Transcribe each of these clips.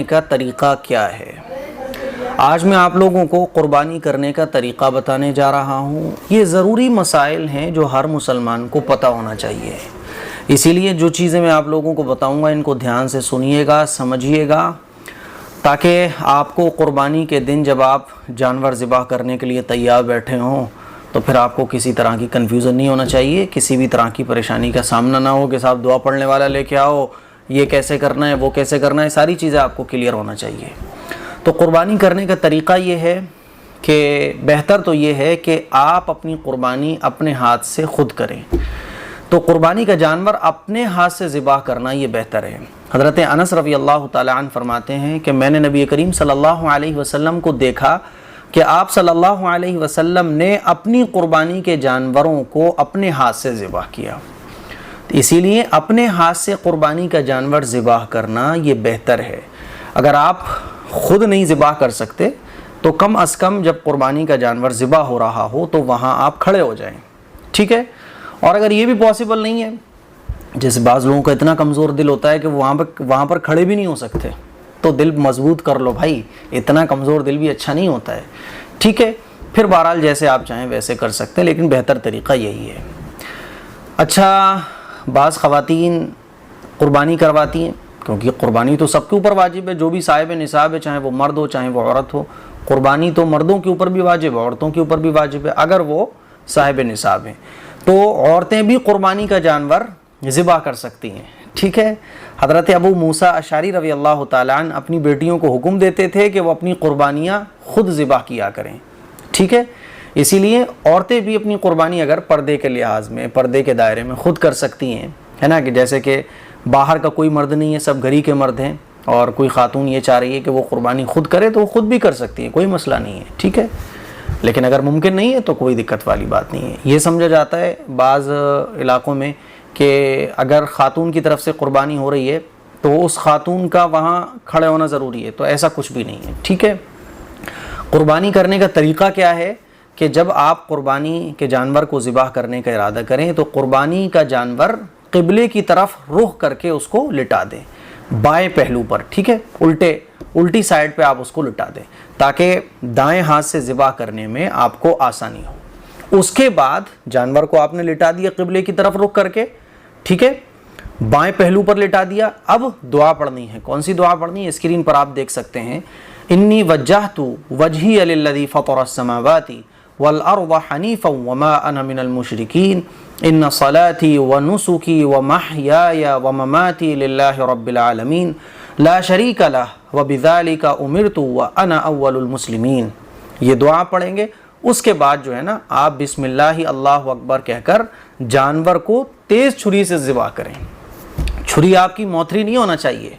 کا طریقہ کیا ہے؟ آج میں آپ لوگوں کو قربانی کرنے کا طریقہ بتانے جا رہا ہوں۔ یہ ضروری مسائل ہیں جو ہر مسلمان کو پتہ ہونا چاہیے، اسی لیے جو چیزیں میں آپ لوگوں کو بتاؤں گا ان کو دھیان سے سنیے گا، سمجھیے گا، تاکہ آپ کو قربانی کے دن جب آپ جانور ذبح کرنے کے لیے تیار بیٹھے ہوں تو پھر آپ کو کسی طرح کی کنفیوژن نہیں ہونا چاہیے، کسی بھی طرح کی پریشانی کا سامنا نہ ہو کہ صاحب دعا پڑھنے والا لے کے آؤ، یہ کیسے کرنا ہے، وہ کیسے کرنا ہے، ساری چیزیں آپ کو کلیئر ہونا چاہیے۔ تو قربانی کرنے کا طریقہ یہ ہے کہ بہتر تو یہ ہے کہ آپ اپنی قربانی اپنے ہاتھ سے خود کریں۔ تو قربانی کا جانور اپنے ہاتھ سے ذبح کرنا یہ بہتر ہے۔ حضرت انس رضی اللہ تعالیٰ عنہ فرماتے ہیں کہ میں نے نبی کریم صلی اللہ علیہ وسلم کو دیکھا کہ آپ صلی اللہ علیہ وسلم نے اپنی قربانی کے جانوروں کو اپنے ہاتھ سے ذبح کیا، اسی لیے اپنے ہاتھ سے قربانی کا جانور ذبح کرنا یہ بہتر ہے۔ اگر آپ خود نہیں ذبح کر سکتے تو کم از کم جب قربانی کا جانور ذبح ہو رہا ہو تو وہاں آپ کھڑے ہو جائیں، ٹھیک ہے؟ اور اگر یہ بھی پاسبل نہیں ہے، جیسے بعض لوگوں کا اتنا کمزور دل ہوتا ہے کہ وہاں پر کھڑے بھی نہیں ہو سکتے، تو دل مضبوط کر لو بھائی، اتنا کمزور دل بھی اچھا نہیں ہوتا ہے، ٹھیک ہے؟ پھر بہرحال جیسے آپ چاہیں ویسے کر سکتے ہیں، لیکن بہتر طریقہ یہی ہے۔ اچھا، بعض خواتین قربانی کرواتی ہیں، کیونکہ قربانی تو سب کے اوپر واجب ہے، جو بھی صاحب نصاب ہے، چاہے وہ مرد ہو چاہے وہ عورت ہو، قربانی تو مردوں کے اوپر بھی واجب ہے، عورتوں کے اوپر بھی واجب ہے اگر وہ صاحب نصاب ہیں۔ تو عورتیں بھی قربانی کا جانور ذبح کر سکتی ہیں، ٹھیک ہے؟ حضرت ابو موسیٰ اشعری رضی اللہ تعالیٰ عنہ اپنی بیٹیوں کو حکم دیتے تھے کہ وہ اپنی قربانیاں خود ذبح کیا کریں، ٹھیک ہے؟ اسی لیے عورتیں بھی اپنی قربانی اگر پردے کے لحاظ میں، پردے کے دائرے میں خود کر سکتی ہیں، ہے نا؟ کہ جیسے کہ باہر کا کوئی مرد نہیں ہے، سب گھر ہی کے مرد ہیں، اور کوئی خاتون یہ چاہ رہی ہے کہ وہ قربانی خود کرے تو وہ خود بھی کر سکتی ہے، کوئی مسئلہ نہیں ہے، ٹھیک ہے؟ لیکن اگر ممکن نہیں ہے تو کوئی دقت والی بات نہیں ہے۔ یہ سمجھا جاتا ہے بعض علاقوں میں کہ اگر خاتون کی طرف سے قربانی ہو رہی ہے تو اس خاتون کا وہاں کھڑے ہونا ضروری ہے، تو ایسا کچھ بھی نہیں ہے، ٹھیک ہے؟ قربانی کرنے کا طریقہ کیا ہے کہ جب آپ قربانی کے جانور کو ذبح کرنے کا ارادہ کریں تو قربانی کا جانور قبلے کی طرف رخ کر کے اس کو لٹا دیں، بائیں پہلو پر، ٹھیک ہے؟ الٹی سائیڈ پہ آپ اس کو لٹا دیں تاکہ دائیں ہاتھ سے ذبح کرنے میں آپ کو آسانی ہو۔ اس کے بعد جانور کو آپ نے لٹا دیا قبلے کی طرف رخ کر کے، ٹھیک ہے؟ بائیں پہلو پر لٹا دیا، اب دعا پڑھنی ہے۔ کون سی دعا پڑھنی ہے؟ اسکرین پر آپ دیکھ سکتے ہیں، انی وجہت وجہی للذی فطر السماوات والارض حنیفا وما انا من المشرکین ان صلاتی ونسکی ومحیای ومماتی للہ رب العالمین لا شریک لہ وبذالک امرت وانا اول المسلمین۔ یہ دعا پڑھیں گے، اس کے بعد جو ہے نا آپ بسم اللہ اللہ اکبر کہہ کر جانور کو تیز چھری سے ذبح کریں۔ چھری آپ کی موتھری نہیں ہونا چاہیے۔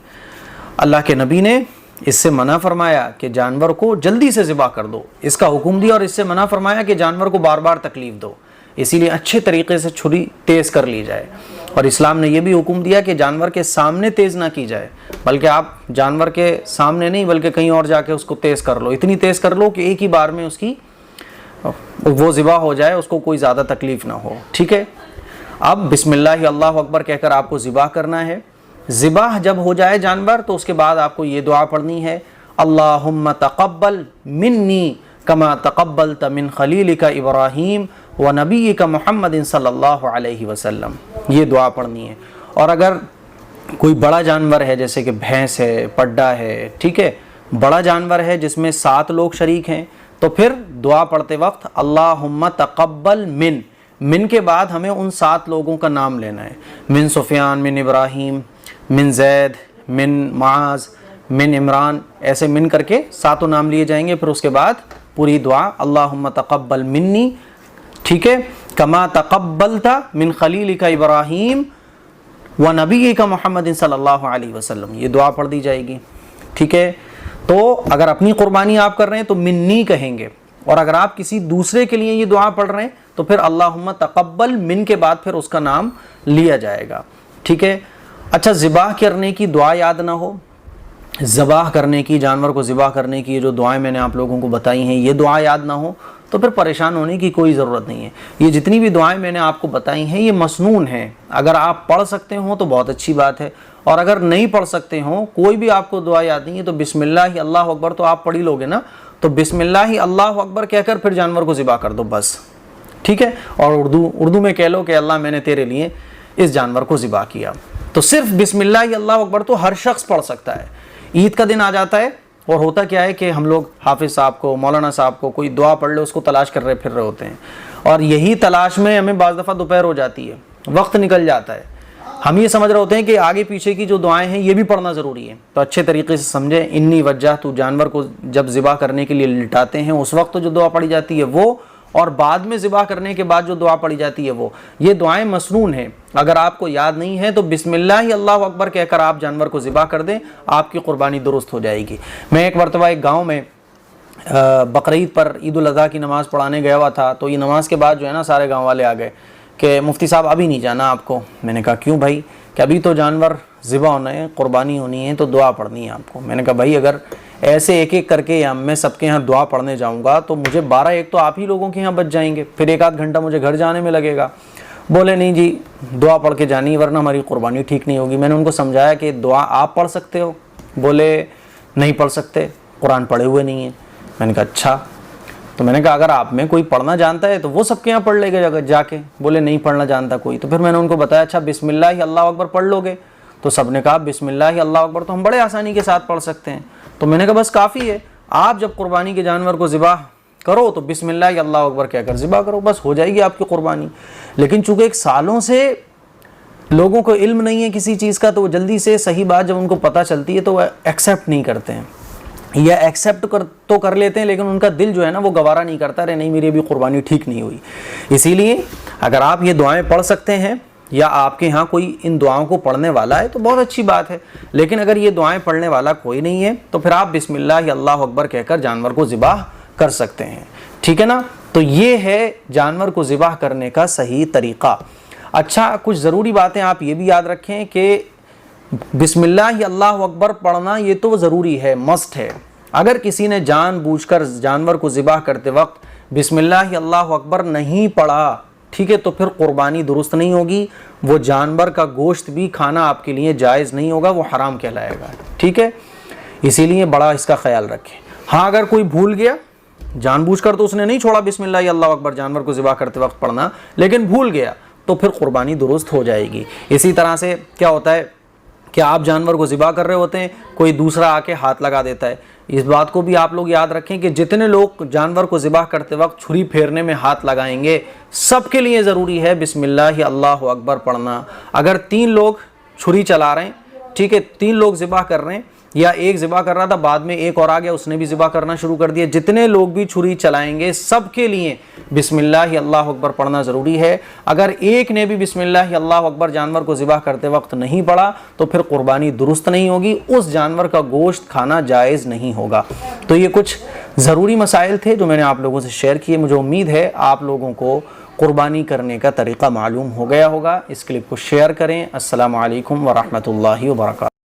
اللہ کے نبی نے اس سے منع فرمایا کہ جانور کو جلدی سے ذبح کر دو، اس کا حکم دیا، اور اس سے منع فرمایا کہ جانور کو بار بار تکلیف دو، اسی لیے اچھے طریقے سے چھری تیز کر لی جائے۔ اور اسلام نے یہ بھی حکم دیا کہ جانور کے سامنے تیز نہ کی جائے، بلکہ آپ جانور کے سامنے نہیں بلکہ کہیں اور جا کے اس کو تیز کر لو، اتنی تیز کر لو کہ ایک ہی بار میں اس کی وہ ذبح ہو جائے، اس کو کوئی زیادہ تکلیف نہ ہو، ٹھیک ہے؟ اب بسم اللہ اللہ اکبر کہہ کر آپ کو ذبح کرنا ہے۔ ذبح جب ہو جائے جانور تو اس کے بعد آپ کو یہ دعا پڑھنی ہے، اللہم تقبل منی کما تقبلت من خلیلک ابراہیم ونبیک محمد صلی اللہ علیہ وسلم۔ یہ دعا پڑھنی ہے۔ اور اگر کوئی بڑا جانور ہے جیسے کہ بھینس ہے، پڈا ہے، ٹھیک ہے، بڑا جانور ہے جس میں 7 لوگ شریک ہیں، تو پھر دعا پڑھتے وقت اللہم تقبل من کے بعد ہمیں ان 7 لوگوں کا نام لینا ہے، من سفیان، من ابراہیم، من زید، من معاذ، من عمران، ایسے من کر کے 7 نام لیے جائیں گے۔ پھر اس کے بعد پوری دعا اللہم تقبل منی، ٹھیک ہے، کما تقبلت من خلیلک ابراہیم ونبیک محمد صلی اللہ علیہ وسلم، یہ دعا پڑھ دی جائے گی، ٹھیک ہے؟ تو اگر اپنی قربانی آپ کر رہے ہیں تو منی کہیں گے، اور اگر آپ کسی دوسرے کے لیے یہ دعا پڑھ رہے ہیں تو پھر اللہم تقبل من کے بعد پھر اس کا نام لیا جائے گا، ٹھیک ہے؟ اچھا، ذبح کرنے کی دعا یاد نہ ہو، ذبح کرنے کی، جانور کو ذبح کرنے کی جو دعائیں میں نے آپ لوگوں کو بتائی ہیں یہ دعا یاد نہ ہو تو پھر پریشان ہونے کی کوئی ضرورت نہیں ہے۔ یہ جتنی بھی دعائیں میں نے آپ کو بتائی ہیں یہ مسنون ہیں، اگر آپ پڑھ سکتے ہوں تو بہت اچھی بات ہے، اور اگر نہیں پڑھ سکتے ہوں، کوئی بھی آپ کو دعا یاد نہیں ہے، تو بسم اللہ اللہ اکبر تو آپ پڑھ ہی لوگے نا، تو بسم اللہ اللہ اکبر کہہ کر پھر جانور کو ذبح کر دو بس، ٹھیک ہے؟ اور اردو میں کہہ لو کہ اللہ میں نے تیرے لیے اس جانور کو ذبح کیا۔ تو صرف بسم اللہ اللہ اکبر تو ہر شخص پڑھ سکتا ہے۔ عید کا دن آ جاتا ہے اور ہوتا کیا ہے کہ ہم لوگ حافظ صاحب کو، مولانا صاحب کو کوئی دعا پڑھ لے اس کو تلاش کر رہے پھر رہے ہوتے ہیں، اور یہی تلاش میں ہمیں بعض دفعہ دوپہر ہو جاتی ہے، وقت نکل جاتا ہے، ہم یہ سمجھ رہے ہوتے ہیں کہ آگے پیچھے کی جو دعائیں ہیں یہ بھی پڑھنا ضروری ہے۔ تو اچھے طریقے سے سمجھیں، انی وجہت، جانور کو جب ذبح کرنے کے لیے لٹاتے ہیں اس وقت جو دعا پڑھی جاتی ہے وہ، اور بعد میں ذبح کرنے کے بعد جو دعا پڑھی جاتی ہے وہ، یہ دعائیں مسنون ہیں۔ اگر آپ کو یاد نہیں ہے تو بسم اللہ اللہ اکبر کہہ کر آپ جانور کو ذبح کر دیں، آپ کی قربانی درست ہو جائے گی۔ میں ایک مرتبہ ایک گاؤں میں بقرعید پر عید الاضحیٰ کی نماز پڑھانے گیا ہوا تھا، تو یہ نماز کے بعد جو ہے نا سارے گاؤں والے آ گئے کہ مفتی صاحب ابھی نہیں جانا آپ کو۔ میں نے کہا کیوں بھائی؟ کہ ابھی تو جانور ذبح ہونا ہے، قربانی ہونی ہے، تو دعا پڑھنی ہے آپ کو۔ میں نے کہا بھائی اگر ایسے ایک ایک کر کے میں سب کے یہاں دعا پڑھنے جاؤں گا تو مجھے 12-1 تو آپ ہی لوگوں کے یہاں بچ جائیں گے، پھر 1-8 گھنٹہ مجھے گھر جانے میں لگے گا۔ بولے نہیں جی دعا پڑھ کے جانی ورنہ ہماری قربانی ٹھیک نہیں ہوگی۔ میں نے ان کو سمجھایا کہ دعا آپ پڑھ سکتے ہو؟ بولے نہیں پڑھ سکتے، قرآن پڑھے ہوئے نہیں ہیں۔ میں نے کہا اچھا، تو میں نے کہا اگر آپ میں کوئی پڑھنا جانتا ہے تو وہ سب کے یہاں پڑھ لے گا جا کے۔ بولے نہیں پڑھنا جانتا کوئی۔ تو پھر میں نے ان کو بتایا اچھا بسم اللہ اللہ اکبر پڑھ لو گے؟ تو سب نے کہا بسم اللہ اللہ اکبر تو ہم بڑے آسانی کے ساتھ پڑھ سکتے ہیں۔ تو میں نے کہا بس کافی ہے، آپ جب قربانی کے جانور کو ذبح کرو تو بسم اللہ اللہ اکبر کہہ کر ذبح کرو، بس ہو جائے گی آپ کی قربانی۔ لیکن چونکہ ایک سالوں سے لوگوں کو علم نہیں ہے کسی چیز کا، تو وہ جلدی سے صحیح بات جب ان کو پتہ چلتی ہے تو وہ ایکسیپٹ نہیں کرتے ہیں، یا ایکسیپٹ تو کر لیتے ہیں لیکن ان کا دل جو ہے نا وہ گوارا نہیں کرتا، ارے نہیں میری ابھی قربانی ٹھیک نہیں ہوئی۔ اسی لیے اگر آپ یہ دعائیں پڑھ سکتے ہیں یا آپ کے ہاں کوئی ان دعاؤں کو پڑھنے والا ہے تو بہت اچھی بات ہے، لیکن اگر یہ دعائیں پڑھنے والا کوئی نہیں ہے تو پھر آپ بسم اللہ اللہ اکبر کہہ کر جانور کو ذبح کر سکتے ہیں، ٹھیک ہے نا؟ تو یہ ہے جانور کو ذبح کرنے کا صحیح طریقہ۔ اچھا کچھ ضروری باتیں آپ یہ بھی یاد رکھیں کہ بسم اللہ اللہ اکبر پڑھنا یہ تو ضروری ہے، مسٹ ہے۔ اگر کسی نے جان بوجھ کر جانور کو ذبح کرتے وقت بسم اللہ اللہ اکبر نہیں پڑھا، ٹھیک ہے، تو پھر قربانی درست نہیں ہوگی، وہ جانور کا گوشت بھی کھانا آپ کے لیے جائز نہیں ہوگا، وہ حرام کہلائے گا، ٹھیک ہے؟ اسی لیے بڑا اس کا خیال رکھیں۔ ہاں اگر کوئی بھول گیا جان بوجھ کر تو اس نے نہیں چھوڑا بسم اللہ اللہ اکبر جانور کو ذبح کرتے وقت پڑھنا، لیکن بھول گیا تو پھر قربانی درست ہو جائے گی۔ اسی طرح سے کیا ہوتا ہے کہ آپ جانور کو ذبح کر رہے ہوتے ہیں، کوئی دوسرا آ کے ہاتھ لگا دیتا ہے، اس بات کو بھی آپ لوگ یاد رکھیں کہ جتنے لوگ جانور کو ذبح کرتے وقت چھری پھیرنے میں ہاتھ لگائیں گے سب کے لیے ضروری ہے بسم اللہ اللہ اکبر پڑھنا۔ اگر 3 لوگ چھری چلا رہے ہیں، ٹھیک ہے، 3 لوگ ذبح کر رہے ہیں، یا ایک ذبح کر رہا تھا بعد میں ایک اور آ گیا اس نے بھی ذبح کرنا شروع کر دیا، جتنے لوگ بھی چھری چلائیں گے سب کے لیے بسم اللہ اللہ اکبر پڑھنا ضروری ہے۔ اگر ایک نے بھی بسم اللہ اللہ اکبر جانور کو ذبح کرتے وقت نہیں پڑھا تو پھر قربانی درست نہیں ہوگی، اس جانور کا گوشت کھانا جائز نہیں ہوگا۔ تو یہ کچھ ضروری مسائل تھے جو میں نے آپ لوگوں سے شیئر کیے۔ مجھے امید ہے آپ لوگوں کو قربانی کرنے کا طریقہ معلوم ہو گیا ہوگا۔ اس کلپ کو شیئر کریں۔ السلام علیکم ورحمۃ اللہ وبرکاتہ۔